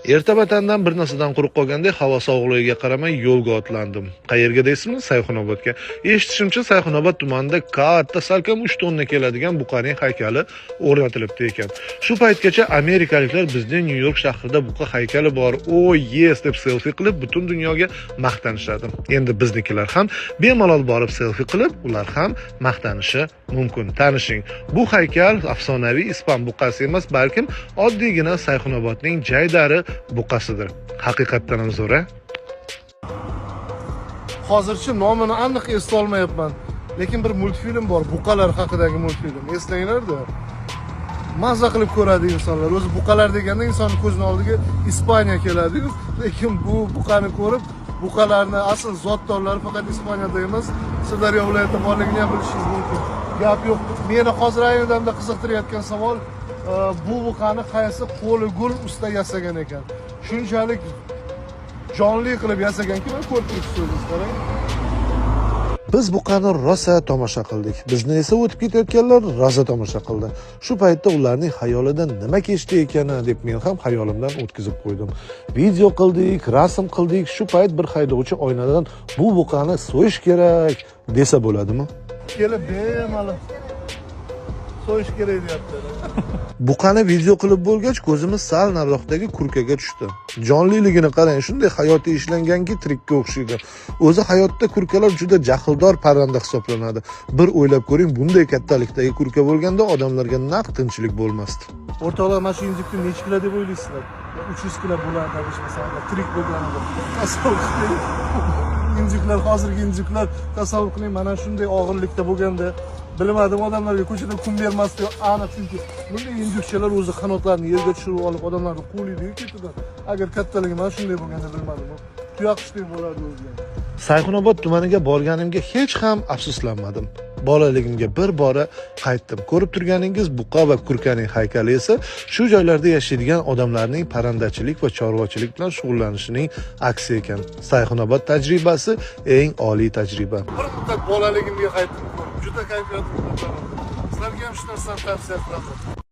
Erta vatandan bir narsadan quruq qolgandek havo sovuqligiga qaramay yo'lga otlandim. Qayerga deysizmi? Sayxunobodga. Eshitishimcha, Sayxunobod tumanida katta salkam 3 tonna keladigan buqaning haykali o'rnatilibdi ekan. Shu paytgacha amerikaliklar bizning Nyu-York shahrida buqa haykali bor, "Oh yes" deb selfie qilib butun dunyoga maqtanishadi. Endi biznikilar ham bemalol borib selfie qilib, ular ham maqtanishi mumkin. Tanishing, bu haykal afsonaviy ispan buqasi emas, balkim oddiygina Sayxunobodning jaydari buqasidir. Haqiqatdan ham zo'r-a? Hozircha nomini aniq eslay olmayapman. Lekin bir multfilm bor, buqalar haqidagi multfilm. Eslanglar-da. Mazza qilib ko'radi insonlar. O'zi buqalar deganda insonning ko'zining oldiga Ispaniya keladi-ku, lekin bu buqani ko'rib, buqalarning asl zotdorlari faqat Ispaniyada emas, Sirdaryo viloyatida borligini ham bilishingiz mumkin. Gap yo'q. Meni hozir ayni damda qiziqtirayotgan savol, bu buqani qaysi qo'li gul usta yasagan ekan? Shunchalik jonli qilib yasaganki, men ko'rib turibsiz, qarang. Biz buqani rosa tomosha qildik. Bizni esa o'tib ketayotganlar rosa tomosha qildi. Shu paytda ularning xayolidan nima kechdi ekani deb men ham xayolimdan o'tkazib qo'ydim. Video qildik, rasm qildik. Shu payt bir haydovchi oynadan bu buqani so'yish kerak desa bo'ladimi? Kelib bemalol so'yish kerak deyapti. Buqani video qilib bo'lgach, ko'zimiz sal nariroqdagi kurkaga tushdi. Jonliligini qarang, shunday hayotiy ishlanganki, tirikka o'xshaydi. O'zi hayotda kurkalar juda jahldor parranda hisoblanadi. Bir o'ylab ko'ring, bunday kattalikdagi kurka bo'lganda odamlarga naq tinchlik bo'lmasdi. O'rtoqlar, mana shu injikni necha kilo deb o'ylaysizlar? 300 kilo bo'ladi, masalan, tirik bo'lganida. Tasavvur qiling. Injiklar, hozirgi injiklar tasavvur qiling, mana shunday og'irlikda bo'lganda, bilmadim, odamlarga ko'chada kun bermasdi, aniq, chunki bunday injikchalar o'zi qanotlarini yerga tushirib olib odamlarni quvlaydi-ku ketidan. Agar kattaligi mana shunday bo'lganda, bilmadim, tuyaqishdek bo'lardi o'zi. Sayxunobod tumaniga borganimga hech ham afsuslanmadim. Bolaligimga bir bora qaytdim. Ko'rib turganingiz buqa va kurkaning haykali esa shu joylarda yashaydigan odamlarning parrandachilik va chorvachilik bilan shug'ullanishining aksi ekan. Sayxunobod tajribasi eng oliy tajriba. Bir muddat bolaligimga qaytdim. Juda kayfiyatli bo'ldi. Sizlarga ham shu narsani tavsiya qilaman.